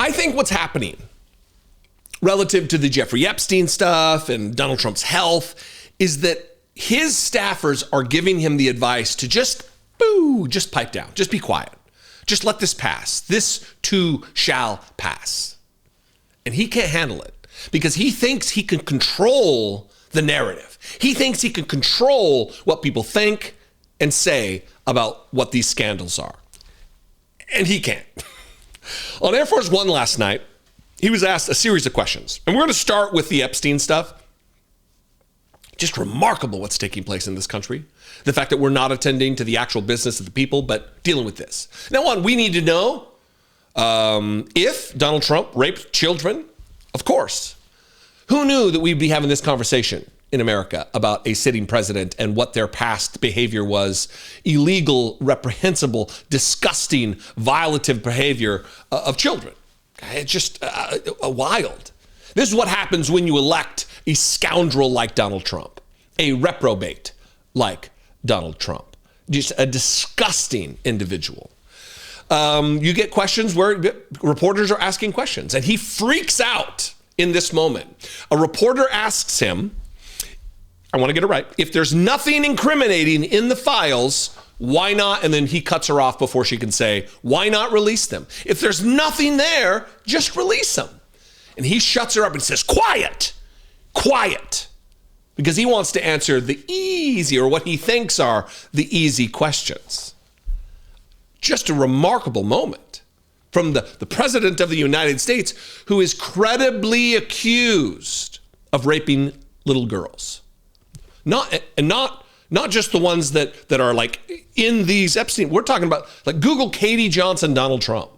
I think what's happening relative to the Jeffrey Epstein stuff and Donald Trump's health is that his staffers are giving him the advice to just pipe down, just be quiet. Just let this pass. This too shall pass. And he can't handle it because he thinks he can control the narrative. He thinks he can control what people think and say about what these scandals are. And he can't. On Air Force One last night, he was asked a series of questions. And we're going to start with the Epstein stuff. Just remarkable what's taking place in this country. The fact that we're not attending to the actual business of the people, but dealing with this. Now, one, we need to know if Donald Trump raped children. Of course. Who knew that we'd be having this conversation in America about a sitting president and what their past behavior was? Illegal, reprehensible, disgusting, violative behavior of children. It's just wild. This is what happens when you elect a scoundrel like Donald Trump, a reprobate like Donald Trump, just a disgusting individual. You get questions where reporters are asking questions, and he freaks out in this moment. A reporter asks him, I want to get it right, if there's nothing incriminating in the files, why not? And then he cuts her off before she can say, why not release them? If there's nothing there, just release them. And he shuts her up and says, quiet, because he wants to answer the easy, or what he thinks are the easy questions. Just a remarkable moment from the President of the United States, who is credibly accused of raping little girls. Not just the ones that are like in these Epstein. We're talking about, like, Google Katie Johnson, Donald Trump.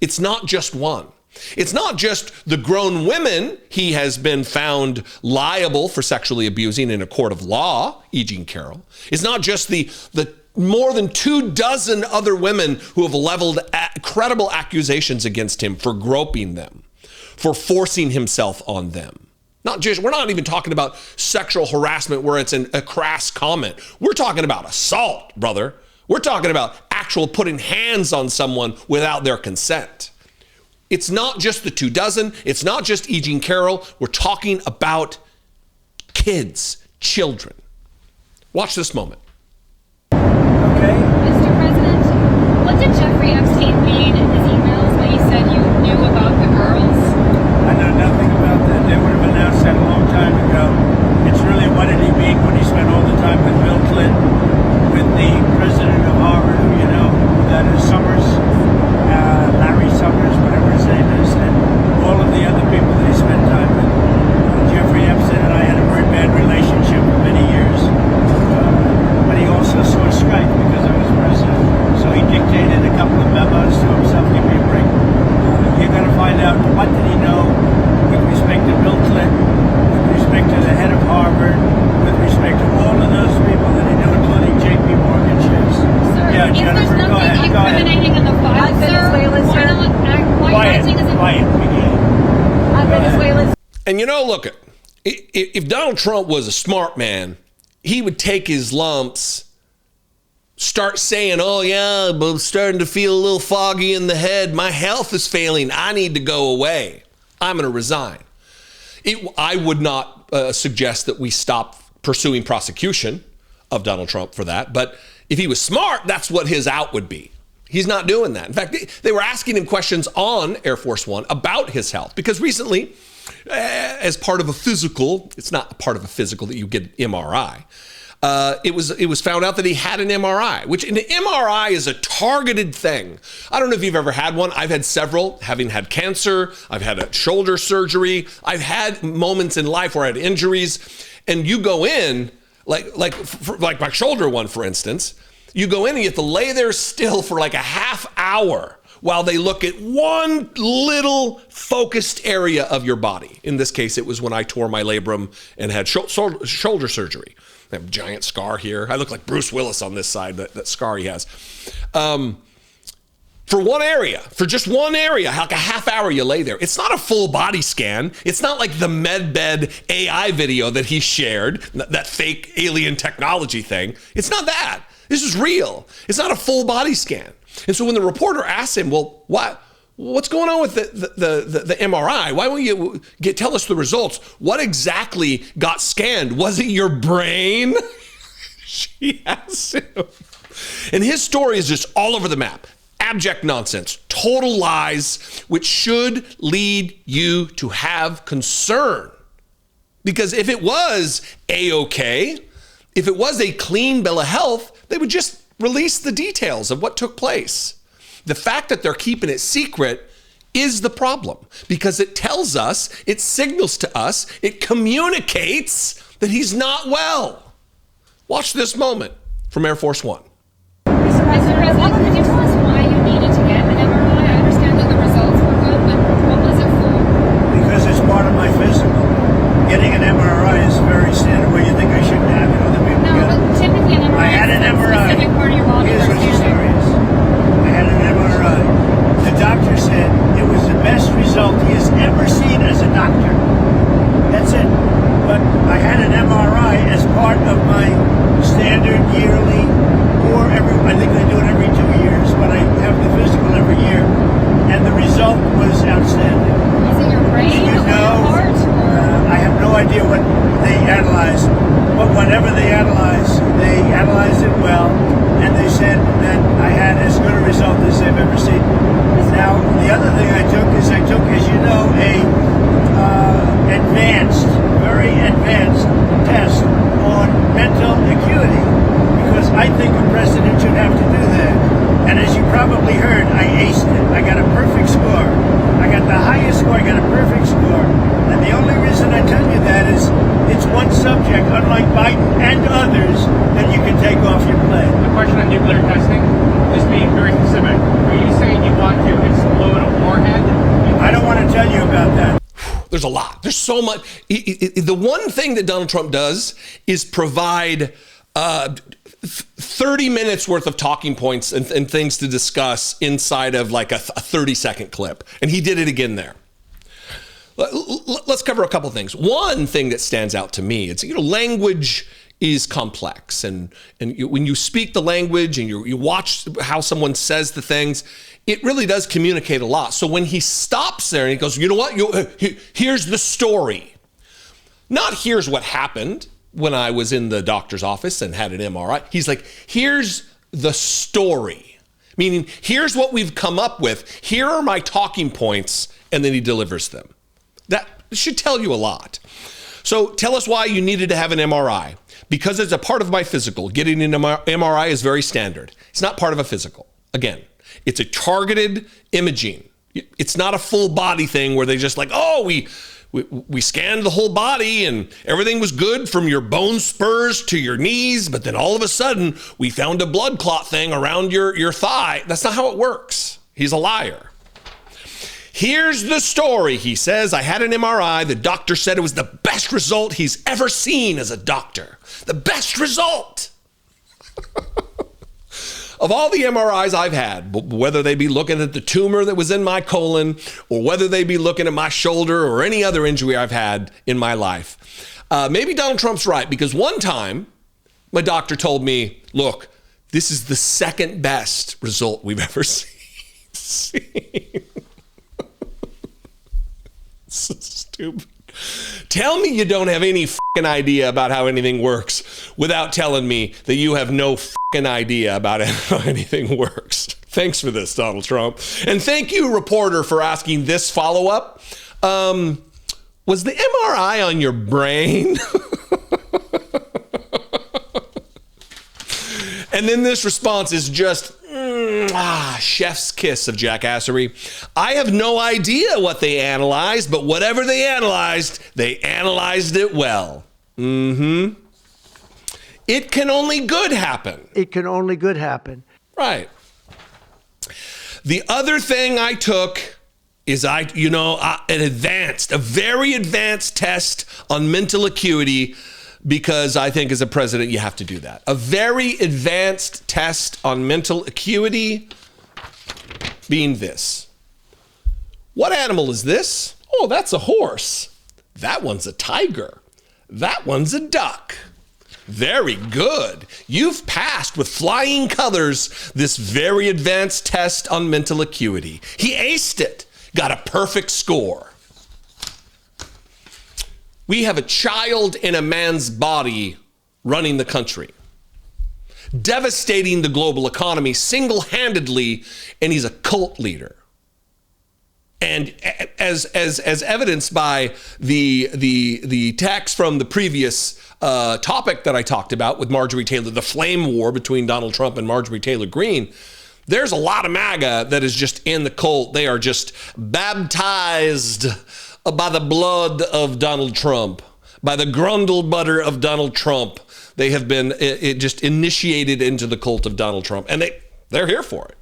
It's not just one. It's not just the grown women he has been found liable for sexually abusing in a court of law, E. Jean Carroll. It's not just the more than 24 other women who have leveled credible accusations against him for groping them, for forcing himself on them. We're not even talking about sexual harassment where it's a crass comment. We're talking about assault, brother. We're talking about actual putting hands on someone without their consent. It's not just the 24. It's not just E. Jean Carroll. We're talking about kids, children. Watch this moment. Okay. Mr. President, what did Jeffrey Epstein mean in his emails when he said you knew about the girls? I know nothing about that. They would have announced that a long time ago. It's really, what did he mean when he spent all the time with Bill Clinton, with the president of Harvard, you know, that is Summers, Larry Summers, whatever his name is, and all of the other people that he spent time with. Jeffrey Epstein and I had a very bad relationship for many years. But he also saw Skype because I was president. So he dictated a couple of memos to himself. Give me a break. You're going to find out what did he know with respect to Bill Clinton, with respect to the head of Harvard, with respect to all of those people that he knew, including J.P. Morgan shares. Sir, Yeah, if Jennifer, there's go nothing ahead. Go ahead. incriminating in the file, sir, why not Quiet, quiet. Venezuela's? And you know, look, if Donald Trump was a smart man, he would take his lumps, start saying, oh yeah, I'm starting to feel a little foggy in the head. My health is failing. I need to go away. I'm going to resign. I would not suggest that we stop pursuing prosecution of Donald Trump for that. But if he was smart, that's what his out would be. He's not doing that. In fact, they were asking him questions on Air Force One about his health, because recently, as part of a physical, it's not part of a physical that you get MRI. It was found out that he had an MRI, which an MRI is a targeted thing. I don't know if you've ever had one. I've had several, having had cancer. I've had a shoulder surgery. I've had moments in life where I had injuries, and you go in, like my shoulder one, for instance, you go in and you have to lay there still for like a half hour while they look at one little focused area of your body. In this case, it was when I tore my labrum and had shoulder surgery. I have a giant scar here. I look like Bruce Willis on this side, that scar he has. For one area, for just one area, like a half hour you lay there. It's not a full body scan. It's not like the MedBed AI video that he shared, that fake alien technology thing. It's not that. This is real. It's not a full body scan. And so when the reporter asks him, well, What's going on with the MRI? Why won't you tell us the results? What exactly got scanned? Was it your brain? She asked him. And his story is just all over the map. Abject nonsense, total lies, which should lead you to have concern. Because if it was A-OK, if it was a clean bill of health, they would just release the details of what took place. The fact that they're keeping it secret is the problem, because it tells us, it signals to us, it communicates that he's not well. Watch this moment from Air Force One. Mr. President, could you tell us why you needed to get an MRI? I understand that the results were good, but what was it for? Because it's part of my physical. Getting an MRI is very standard. Where you think I shouldn't have it, other people No, get but it. typically an MRI I had an is a MRI. specific part of your body Here's that's what the story standard. is. I had an MRI. The doctor said it was the best result he has ever seen as a doctor. That's it. But I had an MRI as part of my standard yearly, or I think they do it every 2 years, but I have the physical every year, and the result was outstanding. Is it your brain or your heart? I have no idea what they analyzed, but whatever they analyzed it well, and they said that I had as good a result as they've ever seen. Now, the other thing I took, as you know, very advanced test on mental acuity, because I think a president should have to do that. And as you probably heard, I aced it. I got a perfect score. I got the highest score. I got a perfect score. And the only reason I tell you that is it's one subject, unlike Biden and others, that you can take off your plate. The question on nuclear testing, just being very specific. Are you saying you want to explode a warhead? I don't want to tell you about that. There's a lot. There's so much. The one thing that Donald Trump does is provide 30 minutes worth of talking points and things to discuss inside of like a 30-second clip. And he did it again there. Let's cover a couple things. One thing that stands out to me, it's, language is complex. And when you speak the language and you watch how someone says the things, it really does communicate a lot. So when he stops there and he goes, you know what, here's the story. Not here's what happened when I was in the doctor's office and had an MRI. He's like, here's the story. Meaning, here's what we've come up with. Here are my talking points. And then he delivers them. That should tell you a lot. So tell us why you needed to have an MRI. Because it's a part of my physical. Getting an MRI is very standard. It's not part of a physical. Again, it's a targeted imaging. It's not a full body thing where they just like, oh, we scanned the whole body and everything was good from your bone spurs to your knees, but then all of a sudden we found a blood clot thing around your thigh. That's not how it works. He's a liar. Here's the story. He says, I had an MRI. The doctor said it was the best result he's ever seen as a doctor. The best result. Of all the MRIs I've had, whether they be looking at the tumor that was in my colon or whether they be looking at my shoulder or any other injury I've had in my life, maybe Donald Trump's right, because one time my doctor told me, look, this is the second best result we've ever seen. So stupid. Tell me you don't have any fucking idea about how anything works without telling me that you have no fucking idea about how anything works. Thanks for this, Donald Trump. And thank you, reporter, for asking this follow-up. Was the MRI on your brain? And then this response is just, chef's kiss of jackassery. I have no idea what they analyzed, but whatever they analyzed it well. It can only good happen. It can only good happen. Right. The other thing I took is a very advanced test on mental acuity, because I think as a president, you have to do that. A very advanced test on mental acuity being this. What animal is this? Oh, that's a horse. That one's a tiger. That one's a duck. Very good. You've passed with flying colors this very advanced test on mental acuity. He aced it, got a perfect score. We have a child in a man's body running the country, devastating the global economy single-handedly, and he's a cult leader. And as evidenced by the text from the previous topic that I talked about with Marjorie Taylor, the flame war between Donald Trump and Marjorie Taylor Greene, there's a lot of MAGA that is just in the cult. They are just baptized by the blood of Donald Trump, by the grundle butter of Donald Trump. They have been just initiated into the cult of Donald Trump, and they're here for it.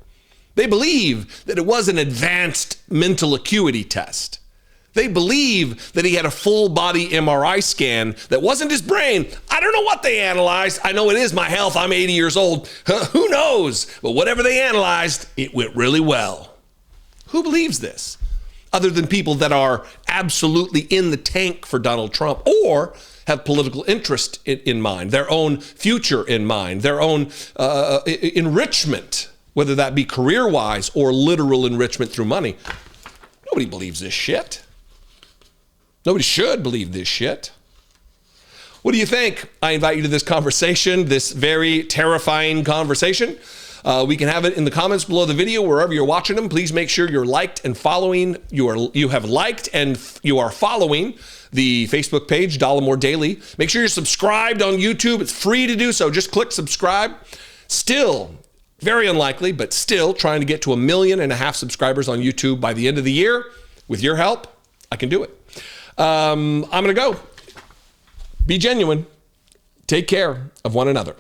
They believe that it was an advanced mental acuity test. They believe that he had a full body MRI scan that wasn't his brain. I don't know what they analyzed. I know it is my health. I'm 80 years old. Who knows? But whatever they analyzed, it went really well. Who believes this? Other than people that are absolutely in the tank for Donald Trump or have political interest in mind, their own future in mind, their own enrichment, whether that be career-wise or literal enrichment through money. Nobody believes this shit. Nobody should believe this shit. What do you think? I invite you to this conversation, this very terrifying conversation. We can have it in the comments below the video, wherever you're watching them. Please make sure you're liked and following. You have liked and you are following the Facebook page, Dollemore Daily. Make sure you're subscribed on YouTube. It's free to do so. Just click subscribe. Still, very unlikely, but still trying to get to 1.5 million subscribers on YouTube by the end of the year. With your help, I can do it. I'm going to go. Be genuine. Take care of one another.